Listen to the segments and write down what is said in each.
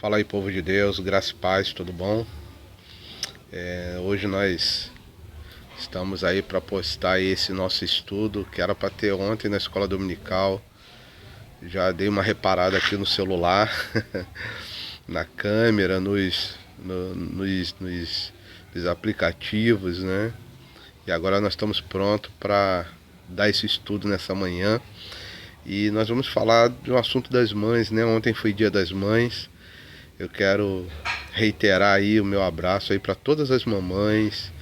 Fala aí, povo de Deus, graça e paz, tudo bom? Hoje nós estamos aí para postar esse nosso estudo que era para ter ontem na escola dominical. Já dei uma reparada aqui no celular, na câmera, nos aplicativos, né? E agora nós estamos prontos para dar esse estudo nessa manhã. E nós vamos falar de um assunto das mães, né? Ontem foi Dia das Mães. Eu quero reiterar aí o meu abraço aí para todas as mamães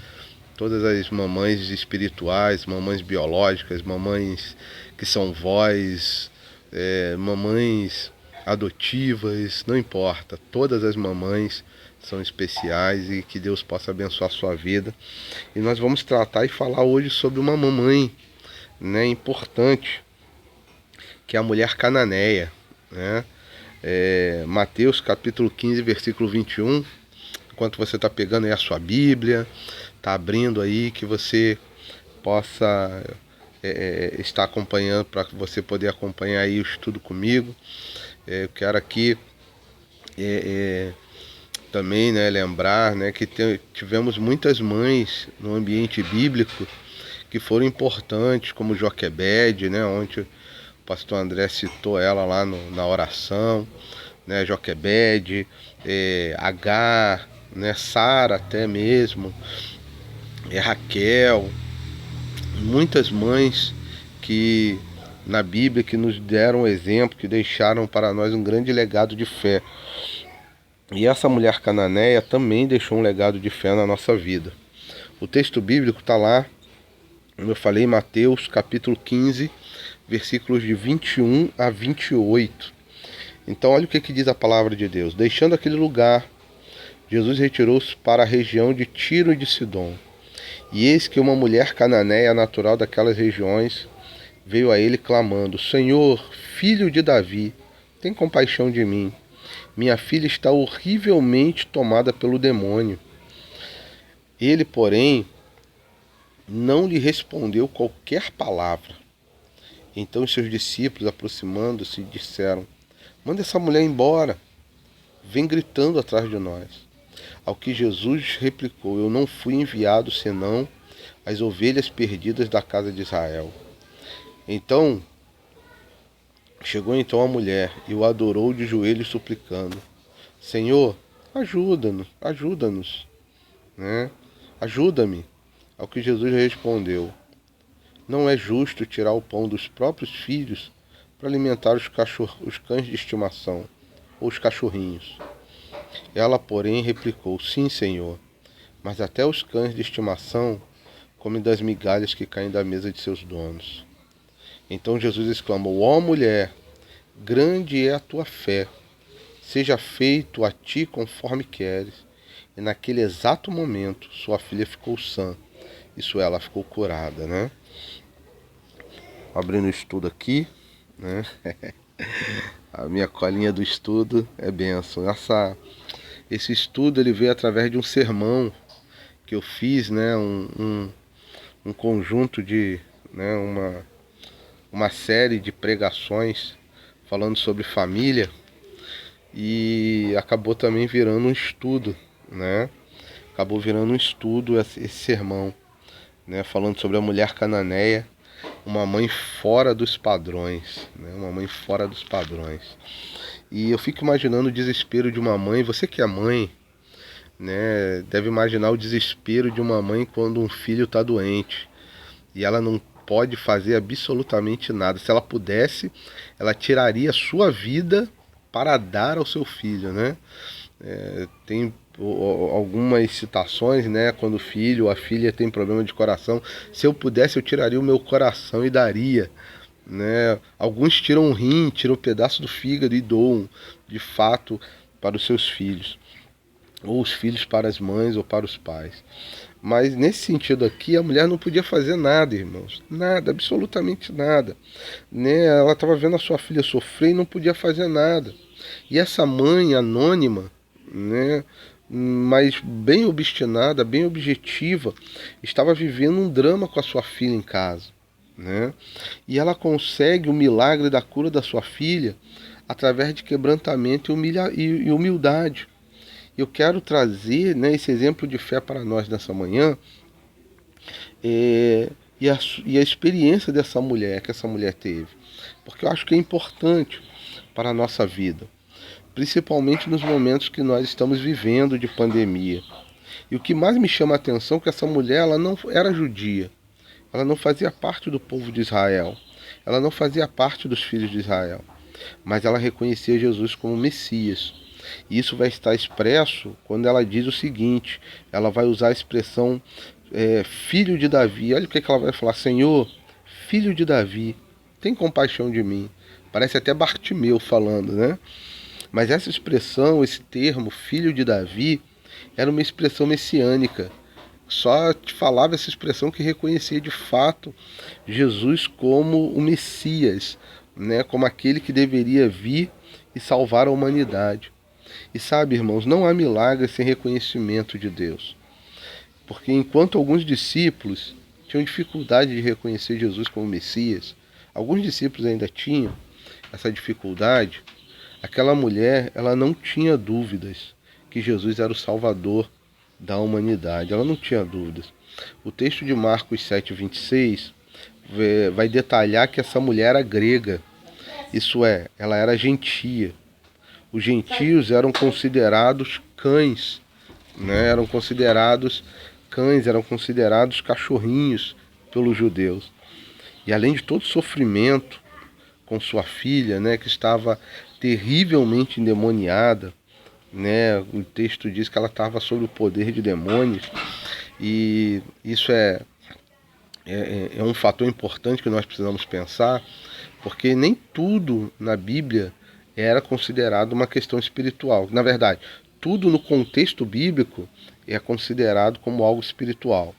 espirituais, mamães biológicas, mamães que são vós, mamães adotivas, não importa, todas as mamães são especiais e que Deus possa abençoar a sua vida. E nós vamos tratar e falar hoje sobre uma mamãe, né, importante, que é a mulher cananeia, né? Mateus capítulo 15, versículo 21. Enquanto você está pegando aí a sua Bíblia, está abrindo aí, que você possa estar acompanhando, para você poder acompanhar aí o estudo comigo. Eu quero aqui também, né, lembrar, né, que tivemos muitas mães no ambiente bíblico que foram importantes, como Joquebede, né, onde o pastor André citou ela lá na oração, né, Joquebede, Agar, né, Sara até mesmo, Raquel, muitas mães que na Bíblia que nos deram exemplo, que deixaram para nós um grande legado de fé. E essa mulher cananeia também deixou um legado de fé na nossa vida. O texto bíblico está lá, como eu falei, Mateus capítulo 15, versículos de 21 a 28. Então olha o que diz a palavra de Deus. Deixando aquele lugar, Jesus retirou-se para a região de Tiro e de Sidom. E eis que uma mulher cananeia natural daquelas regiões veio a ele clamando: Senhor, filho de Davi, tem compaixão de mim. Minha filha está horrivelmente tomada pelo demônio. Ele, porém, não lhe respondeu qualquer palavra. Então os seus discípulos, aproximando-se, disseram: Manda essa mulher embora, vem gritando atrás de nós. Ao que Jesus replicou: Eu não fui enviado senão as ovelhas perdidas da casa de Israel. Chegou então a mulher e o adorou de joelhos suplicando: Senhor, ajuda-nos, né? Ajuda-me. Ao que Jesus respondeu: Não é justo tirar o pão dos próprios filhos para alimentar os cães de estimação, ou os cachorrinhos. Ela, porém, replicou: Sim, Senhor, mas até os cães de estimação comem das migalhas que caem da mesa de seus donos. Então Jesus exclamou: Ó mulher, grande é a tua fé, seja feito a ti conforme queres. E naquele exato momento sua filha ficou sã, isso ela ficou curada, né? Abrindo o estudo aqui, né? A minha colinha do estudo é bênção. Esse estudo ele veio através de um sermão que eu fiz, né? Um conjunto de, né? Uma série de pregações falando sobre família, e acabou também virando um estudo, né? Acabou virando um estudo esse sermão, né? Falando sobre a mulher cananeia, uma mãe fora dos padrões, né? Uma mãe fora dos padrões. E eu fico imaginando o desespero de uma mãe. Você que é mãe, né, deve imaginar o desespero de uma mãe quando um filho está doente e ela não pode fazer absolutamente nada. Se ela pudesse, ela tiraria a sua vida para dar ao seu filho, né? Tem algumas citações, né? Quando o filho ou a filha tem problema de coração: se eu pudesse, eu tiraria o meu coração e daria, né? Alguns tiram um rim, tiram um pedaço do fígado e doam, de fato, para os seus filhos, ou os filhos para as mães ou para os pais. Mas nesse sentido aqui, a mulher não podia fazer nada, irmãos. Nada, absolutamente nada, né? Ela estava vendo a sua filha sofrer e não podia fazer nada. E essa mãe anônima, né, mas bem obstinada, bem objetiva, estava vivendo um drama com a sua filha em casa, né? E ela consegue o milagre da cura da sua filha através de quebrantamento e humildade. Eu quero trazer, né, esse exemplo de fé para nós nessa manhã, e a experiência dessa mulher, que essa mulher teve. Porque eu acho que é importante para a nossa vida, principalmente nos momentos que nós estamos vivendo de pandemia. E o que mais me chama a atenção é que essa mulher, ela não era judia, ela não fazia parte do povo de Israel, ela não fazia parte dos filhos de Israel, mas ela reconhecia Jesus como Messias. E isso vai estar expresso quando ela diz o seguinte, ela vai usar a expressão filho de Davi. Olha o que ela vai falar: Senhor, filho de Davi, tem compaixão de mim. Parece até Bartimeu falando, né? Mas essa expressão, esse termo, filho de Davi, era uma expressão messiânica. Só te falava essa expressão que reconhecia de fato Jesus como o Messias, né? Como aquele que deveria vir e salvar a humanidade. E sabe, irmãos, não há milagre sem reconhecimento de Deus. Porque enquanto alguns discípulos tinham dificuldade de reconhecer Jesus como Messias, alguns discípulos ainda tinham essa dificuldade, aquela mulher, ela não tinha dúvidas que Jesus era o Salvador da humanidade. Ela não tinha dúvidas. O texto de Marcos 7:26 vai detalhar que essa mulher era grega. Isso é, ela era gentia. Os gentios eram considerados cães, né? Eram considerados cachorrinhos pelos judeus. E além de todo sofrimento com sua filha, né, que estava terrivelmente endemoniada, né? O texto diz que ela estava sob o poder de demônios, e isso é um fator importante que nós precisamos pensar, porque nem tudo na Bíblia era considerado uma questão espiritual. Na verdade, tudo no contexto bíblico é considerado como algo espiritual.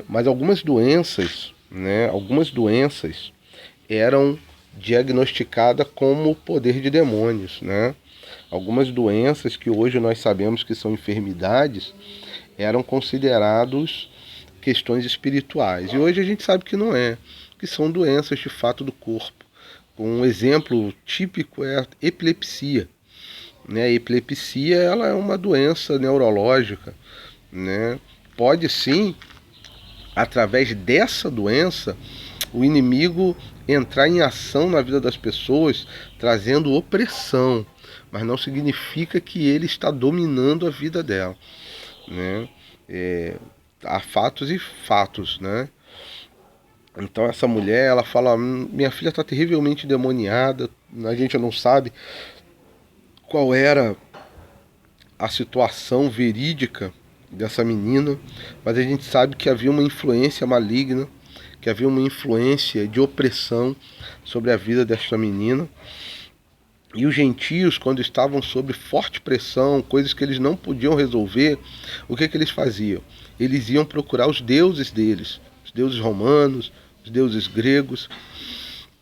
Mas algumas doenças, né, eram diagnosticadas como poder de demônios, né? Algumas doenças que hoje nós sabemos que são enfermidades eram considerados questões espirituais. E hoje a gente sabe que não é, que são doenças de fato do corpo. Um exemplo típico é a epilepsia. Né? A epilepsia, ela é uma doença neurológica, né? Pode sim, através dessa doença, o inimigo entrar em ação na vida das pessoas, trazendo opressão, mas não significa que ele está dominando a vida dela, né? Há fatos e fatos, né? Então essa mulher, ela fala: minha filha está terrivelmente endemoniada, a gente não sabe qual era a situação verídica dessa menina, mas a gente sabe que havia uma influência maligna, que havia uma influência de opressão sobre a vida desta menina. E os gentios, quando estavam sob forte pressão, coisas que eles não podiam resolver, o que eles faziam? Eles iam procurar os deuses deles, os deuses romanos, os deuses gregos.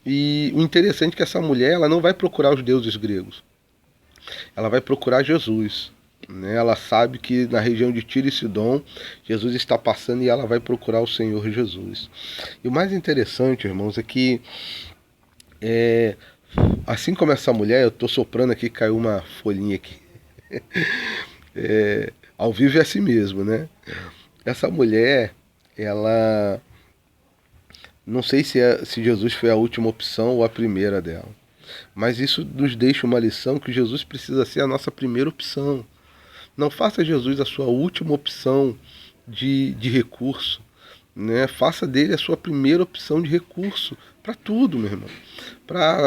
E o interessante é que essa mulher, ela não vai procurar os deuses gregos, ela vai procurar Jesus, né? Ela sabe que na região de Tiro e Sidom Jesus está passando, e ela vai procurar o Senhor Jesus. E o mais interessante, irmãos, é que assim como essa mulher, eu estou soprando aqui, caiu uma folhinha aqui. Ao vivo é assim mesmo, né? Essa mulher, ela, não sei se Jesus foi a última opção ou a primeira dela, mas isso nos deixa uma lição que Jesus precisa ser a nossa primeira opção. Não faça Jesus a sua última opção de recurso, né? Faça dele a sua primeira opção de recurso para tudo, meu irmão.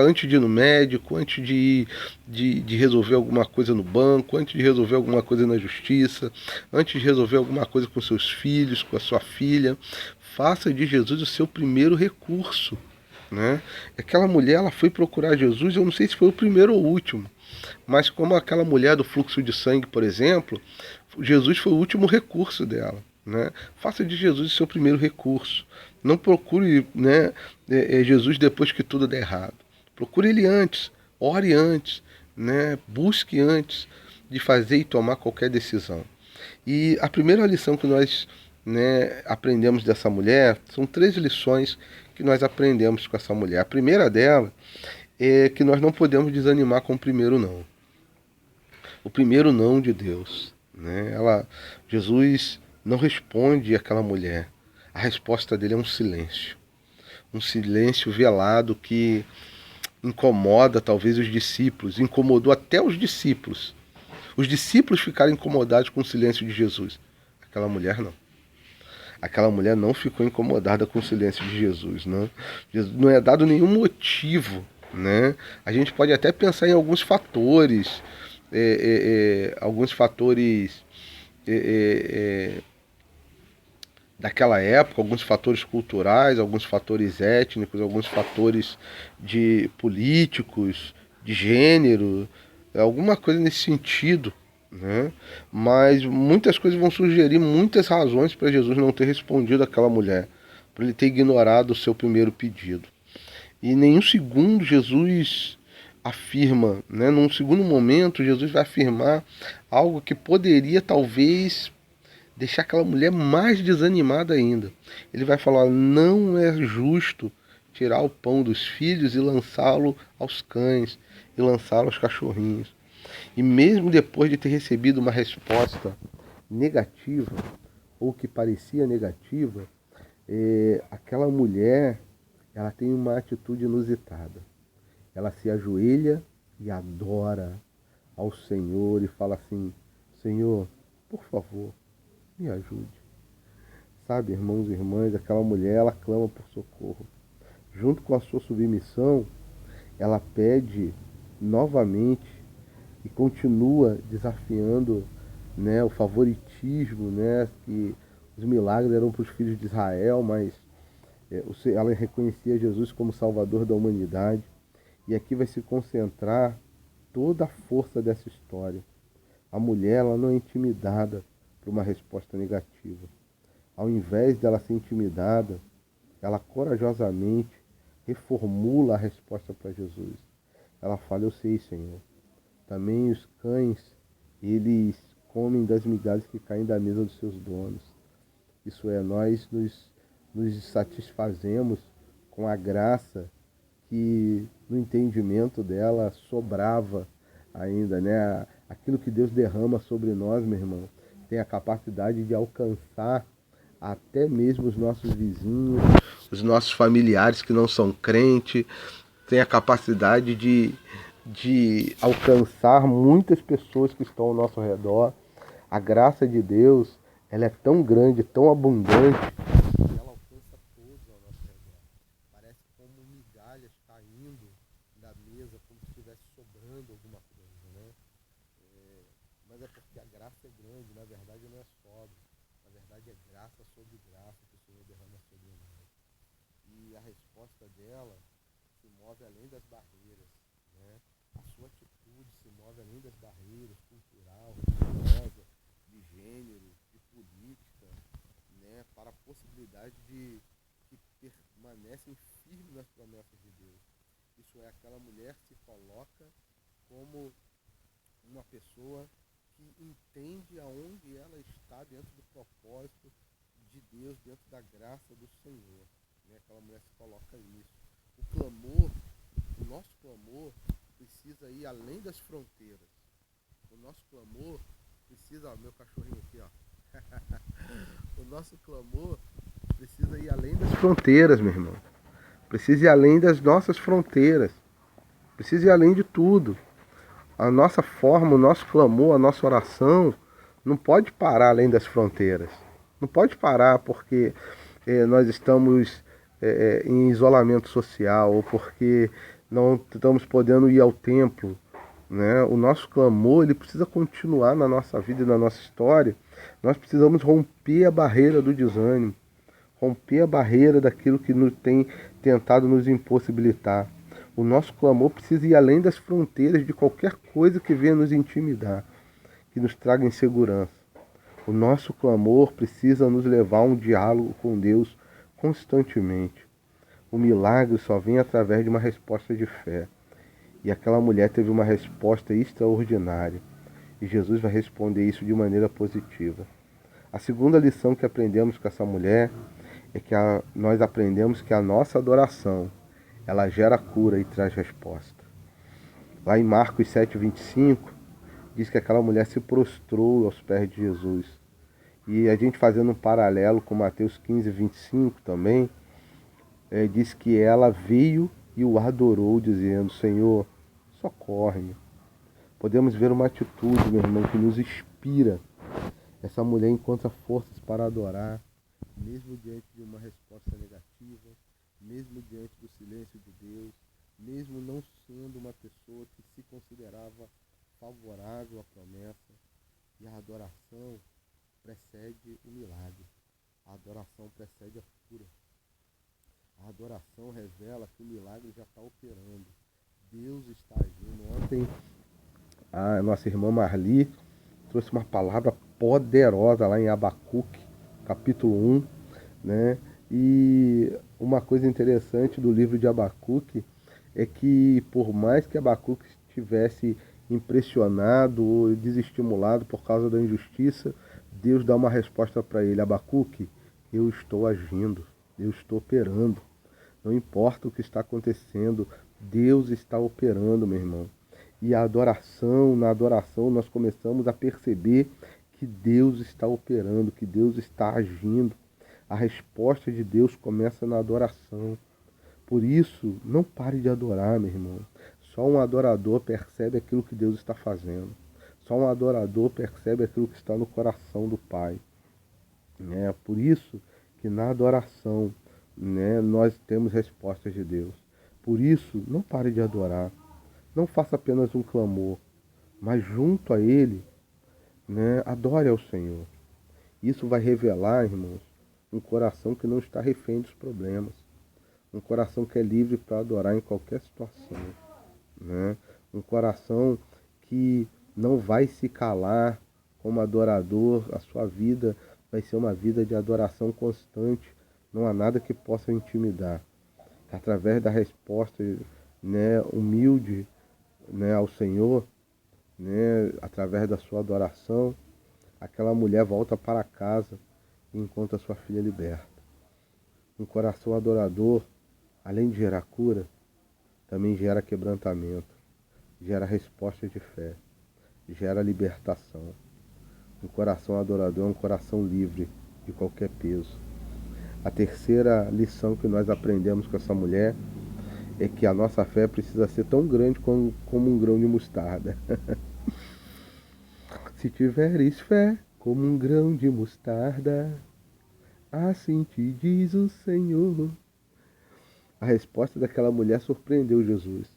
Antes de ir no médico, antes de resolver alguma coisa no banco, antes de resolver alguma coisa na justiça, antes de resolver alguma coisa com seus filhos, com a sua filha, faça de Jesus o seu primeiro recurso, né? Aquela mulher, ela foi procurar Jesus, eu não sei se foi o primeiro ou o último, mas como aquela mulher do fluxo de sangue, por exemplo, Jesus foi o último recurso dela, né? Faça de Jesus o seu primeiro recurso. Não procure, né, Jesus depois que tudo der errado. Procure ele antes, ore antes, né? Busque antes de fazer e tomar qualquer decisão. E a primeira lição que nós, né, aprendemos dessa mulher, são 3 lições que nós aprendemos com essa mulher. A primeira dela é que nós não podemos desanimar com o primeiro não. O primeiro não de Deus, né? Jesus não responde àquela mulher. A resposta dele é um silêncio velado que incomoda talvez os discípulos, incomodou até os discípulos. Os discípulos ficaram incomodados com o silêncio de Jesus. Aquela mulher não. Aquela mulher não ficou incomodada com o silêncio de Jesus, não. Não é dado nenhum motivo, né? A gente pode até pensar em alguns fatores, alguns fatores daquela época, alguns fatores culturais, alguns fatores étnicos, alguns fatores de políticos, de gênero, alguma coisa nesse sentido, né? Mas muitas coisas vão sugerir muitas razões para Jesus não ter respondido àquela mulher, para ele ter ignorado o seu primeiro pedido. E em nenhum segundo Jesus afirma, né? Num segundo momento, Jesus vai afirmar algo que poderia talvez deixar aquela mulher mais desanimada ainda. Ele vai falar: não é justo tirar o pão dos filhos e lançá-lo aos cães, e lançá-lo aos cachorrinhos. E mesmo depois de ter recebido uma resposta negativa, ou que parecia negativa, aquela mulher, ela tem uma atitude inusitada. Ela se ajoelha e adora ao Senhor e fala assim: Senhor, por favor, me ajude. Sabe, irmãos e irmãs, aquela mulher, ela clama por socorro. Junto com a sua submissão, ela pede novamente e continua desafiando, né, o favoritismo, né, que os milagres eram para os filhos de Israel, mas ela reconhecia Jesus como Salvador da humanidade. E aqui vai se concentrar toda a força dessa história. A mulher, ela não é intimidada por uma resposta negativa. Ao invés dela ser intimidada, ela corajosamente reformula a resposta para Jesus. Ela fala: eu sei, Senhor. Também os cães, eles comem das migalhas que caem da mesa dos seus donos. Isso é, nós nos satisfazemos com a graça que no entendimento dela sobrava ainda, né? Aquilo que Deus derrama sobre nós, meu irmão, tem a capacidade de alcançar até mesmo os nossos vizinhos, os nossos familiares que não são crentes, tem a capacidade de alcançar muitas pessoas que estão ao nosso redor. A graça de Deus, ela é tão grande, tão abundante, que ela alcança todos ao nosso redor. Parece como migalhas caindo da mesa, como se estivesse sobrando alguma coisa, né? Mas é porque a graça é grande, na verdade não é sobra. Na verdade é graça sobre graça que o Senhor derrama sobre nós. E a resposta dela se move além das barreiras, né? A sua atitude se move além das barreiras cultural, religiosa, de gênero, de política, né? Para a possibilidade de que permanecem firmes nas promessas de Deus. Isso é, aquela mulher se coloca como uma pessoa que entende aonde ela está dentro do propósito de Deus, dentro da graça do Senhor. Né? Aquela mulher se coloca nisso. O clamor, o nosso clamor precisa ir além das fronteiras. O nosso clamor precisa, ó, meu cachorrinho aqui, ó. O nosso clamor precisa ir além das fronteiras, meu irmão. Precisa ir além das nossas fronteiras. Precisa ir além de tudo. A nossa forma, o nosso clamor, a nossa oração não pode parar além das fronteiras. Não pode parar porque nós estamos em isolamento social ou porque não estamos podendo ir ao templo, né? O nosso clamor, ele precisa continuar na nossa vida e na nossa história. Nós precisamos romper a barreira do desânimo, romper a barreira daquilo que nos tem tentado nos impossibilitar. O nosso clamor precisa ir além das fronteiras de qualquer coisa que venha nos intimidar, que nos traga insegurança. O nosso clamor precisa nos levar a um diálogo com Deus constantemente. O milagre só vem através de uma resposta de fé. E aquela mulher teve uma resposta extraordinária. E Jesus vai responder isso de maneira positiva. A segunda lição que aprendemos com essa mulher é que nós aprendemos que a nossa adoração, ela gera cura e traz resposta. Lá em Marcos 7,25, diz que aquela mulher se prostrou aos pés de Jesus. E a gente fazendo um paralelo com Mateus 15,25 também, diz que ela veio e o adorou, dizendo: Senhor, socorre-me. Podemos ver uma atitude, meu irmão, que nos inspira. Essa mulher encontra forças para adorar, mesmo diante de uma resposta negativa, mesmo diante do silêncio de Deus, mesmo não sendo uma pessoa que se considerava favorável à promessa. E a adoração precede o milagre. A adoração precede a cura. A adoração revela que o milagre já está operando. Deus está agindo. Ontem a nossa irmã Marli trouxe uma palavra poderosa lá em Abacuque, capítulo 1, né? E uma coisa interessante do livro de Abacuque é que, por mais que Abacuque estivesse impressionado ou desestimulado por causa da injustiça, Deus dá uma resposta para ele: Abacuque, eu estou agindo, eu estou operando. Não importa o que está acontecendo, Deus está operando, meu irmão. E a adoração, na adoração nós começamos a perceber que Deus está operando, que Deus está agindo. A resposta de Deus começa na adoração. Por isso, não pare de adorar, meu irmão. Só um adorador percebe aquilo que Deus está fazendo. Só um adorador percebe aquilo que está no coração do Pai. Por isso que na adoração, nós temos respostas de Deus. Por isso, não pare de adorar. Não faça apenas um clamor, mas junto a Ele, adore ao Senhor. Isso vai revelar, irmãos, um coração que não está refém dos problemas. Um coração que é livre para adorar em qualquer situação. Um coração que não vai se calar como adorador. A sua vida vai ser uma vida de adoração constante. Não há nada que possa intimidar. Através da resposta humilde ao Senhor, através da sua adoração, aquela mulher volta para casa e encontra sua filha liberta. Um coração adorador, além de gerar cura, também gera quebrantamento, gera resposta de fé, gera libertação. Um coração adorador é um coração livre de qualquer peso. A terceira lição que nós aprendemos com essa mulher é que a nossa fé precisa ser tão grande como um grão de mostarda. Se tiveres fé como um grão de mostarda, assim te diz o Senhor. A resposta daquela mulher surpreendeu Jesus.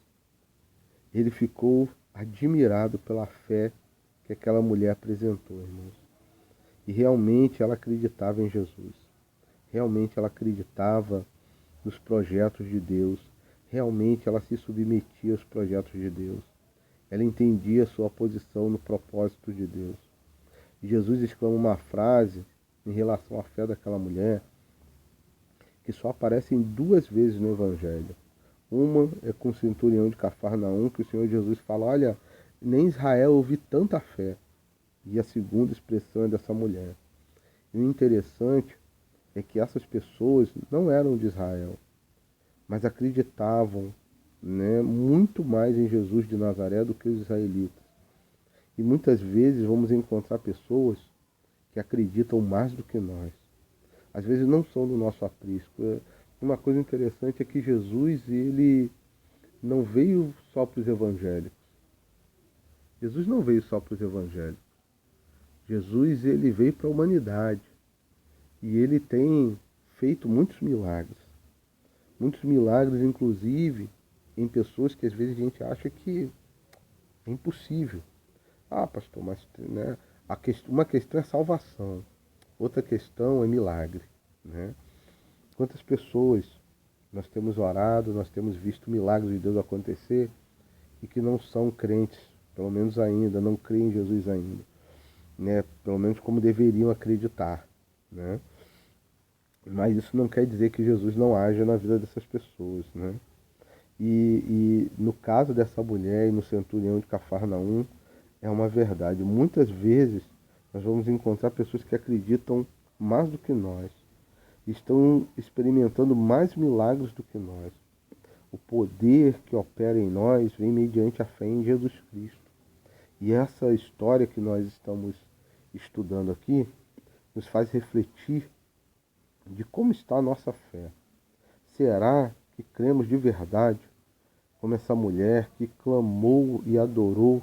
Ele ficou admirado pela fé que aquela mulher apresentou, irmãos. E realmente ela acreditava em Jesus. Realmente ela acreditava nos projetos de Deus. Realmente ela se submetia aos projetos de Deus. Ela entendia sua posição no propósito de Deus. E Jesus exclama uma frase em relação à fé daquela mulher que só aparece em 2 vezes no Evangelho. Uma é com o centurião de Cafarnaum, que o Senhor Jesus fala: olha, nem Israel ouvi tanta fé. E a segunda expressão é dessa mulher. E o interessante é que essas pessoas não eram de Israel, mas acreditavam muito mais em Jesus de Nazaré do que os israelitas. E muitas vezes vamos encontrar pessoas que acreditam mais do que nós. Às vezes não são do nosso aprisco. Uma coisa interessante é que Jesus, ele não veio só para os evangélicos. Jesus não veio só para os evangélicos. Jesus, ele veio para a humanidade. E ele tem feito muitos milagres. Muitos milagres, inclusive, em pessoas que às vezes a gente acha que é impossível. Ah, pastor, mas uma questão é salvação. Outra questão é milagre. Quantas pessoas nós temos orado, nós temos visto milagres de Deus acontecer e que não são crentes, pelo menos ainda, não creem em Jesus ainda. Pelo menos como deveriam acreditar. Mas isso não quer dizer que Jesus não haja na vida dessas pessoas. E no caso dessa mulher e no centurião de Cafarnaum, é uma verdade. Muitas vezes nós vamos encontrar pessoas que acreditam mais do que nós. Estão experimentando mais milagres do que nós. O poder que opera em nós vem mediante a fé em Jesus Cristo. E essa história que nós estamos estudando aqui nos faz refletir de como está a nossa fé. Será que cremos de verdade como essa mulher que clamou e adorou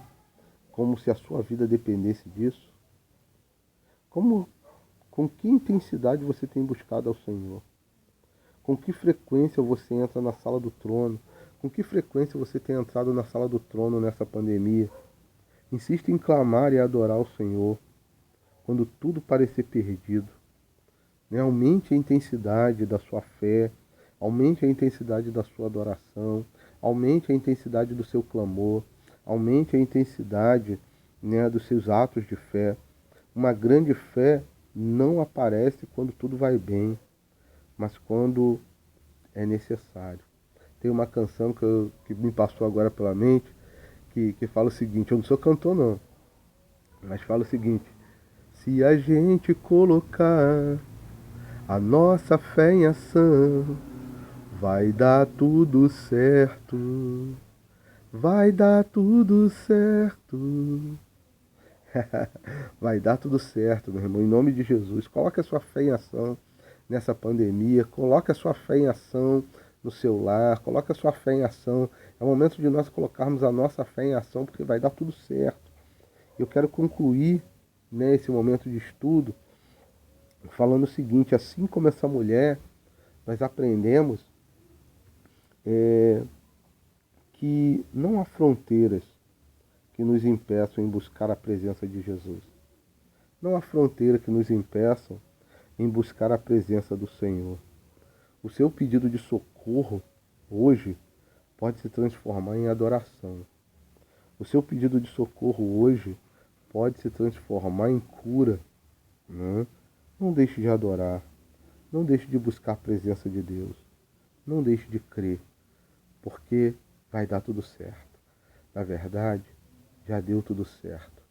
como se a sua vida dependesse disso? Com que intensidade você tem buscado ao Senhor? Com que frequência você entra na sala do trono? Com que frequência você tem entrado na sala do trono nessa pandemia? Insiste em clamar e adorar o Senhor quando tudo parecer perdido. Aumente a intensidade da sua fé, aumente a intensidade da sua adoração, aumente a intensidade do seu clamor, aumente a intensidade dos seus atos de fé. Uma grande fé não aparece quando tudo vai bem, mas quando é necessário. Tem uma canção que me passou agora pela mente, que fala o seguinte, eu não sou cantor não, mas fala o seguinte: se a gente colocar a nossa fé em ação, vai dar tudo certo, vai dar tudo certo. Vai dar tudo certo, meu irmão, em nome de Jesus. Coloque a sua fé em ação nessa pandemia, coloque a sua fé em ação no seu lar, coloque a sua fé em ação. É o momento de nós colocarmos a nossa fé em ação, porque vai dar tudo certo. Eu quero concluir esse momento de estudo falando o seguinte: assim como essa mulher, nós aprendemos que não há fronteiras que nos impeçam em buscar a presença de Jesus. Não há fronteira que nos impeçam em buscar a presença do Senhor. O seu pedido de socorro hoje pode se transformar em adoração. O seu pedido de socorro hoje pode se transformar em cura. Não deixe de adorar. Não deixe de buscar a presença de Deus. Não deixe de crer, porque vai dar tudo certo. Na verdade, já deu tudo certo.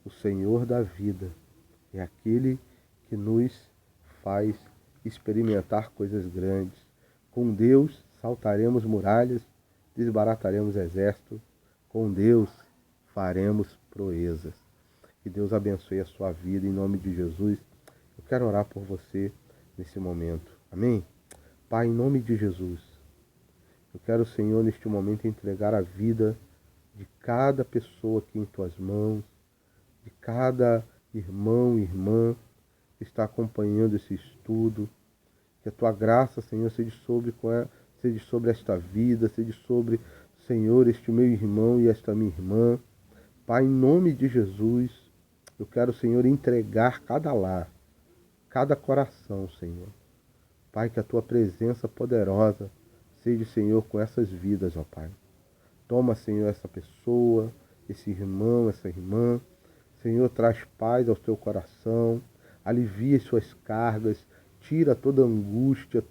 O Senhor da vida é aquele que nos faz experimentar coisas grandes. Com Deus saltaremos muralhas, desbarataremos exércitos. Com Deus faremos proezas. Que Deus abençoe a sua vida em nome de Jesus. Eu quero orar por você nesse momento. Amém? Pai, em nome de Jesus, eu quero, Senhor, neste momento entregar a vida de cada pessoa aqui em tuas mãos, de cada irmão e irmã que está acompanhando esse estudo. Que a tua graça, Senhor, seja sobre esta vida, seja sobre, Senhor, este meu irmão e esta minha irmã. Pai, em nome de Jesus, eu quero, Senhor, entregar cada lar, cada coração, Senhor. Pai, que a tua presença poderosa seja, Senhor, com essas vidas, ó Pai. Toma, Senhor, essa pessoa, esse irmão, essa irmã. Senhor, traz paz ao teu coração, alivia as suas cargas, tira toda angústia,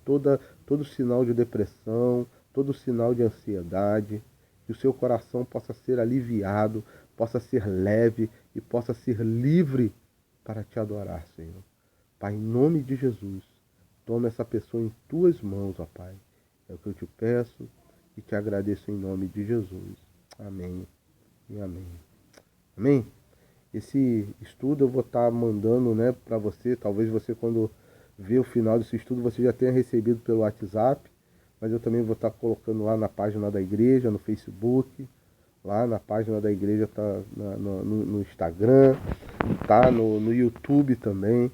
todo sinal de depressão, todo sinal de ansiedade. Que o seu coração possa ser aliviado, possa ser leve e possa ser livre para te adorar, Senhor. Pai, em nome de Jesus, toma essa pessoa em tuas mãos, ó Pai. É o que eu te peço e te agradeço em nome de Jesus. Amém e amém. Amém? Esse estudo eu vou estar mandando para você. Talvez você, quando ver o final desse estudo, você já tenha recebido pelo WhatsApp. Mas eu também vou estar colocando lá na página da igreja, no Facebook. Lá na página da igreja, tá no Instagram, tá no YouTube também.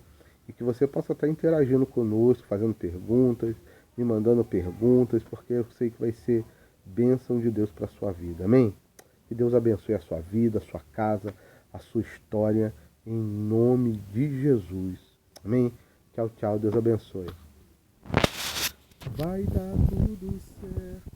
E que você possa estar interagindo conosco, fazendo perguntas, me mandando perguntas, porque eu sei que vai ser bênção de Deus para a sua vida. Amém? Que Deus abençoe a sua vida, a sua casa, a sua história, em nome de Jesus. Amém? Tchau, tchau. Deus abençoe. Vai dar tudo certo.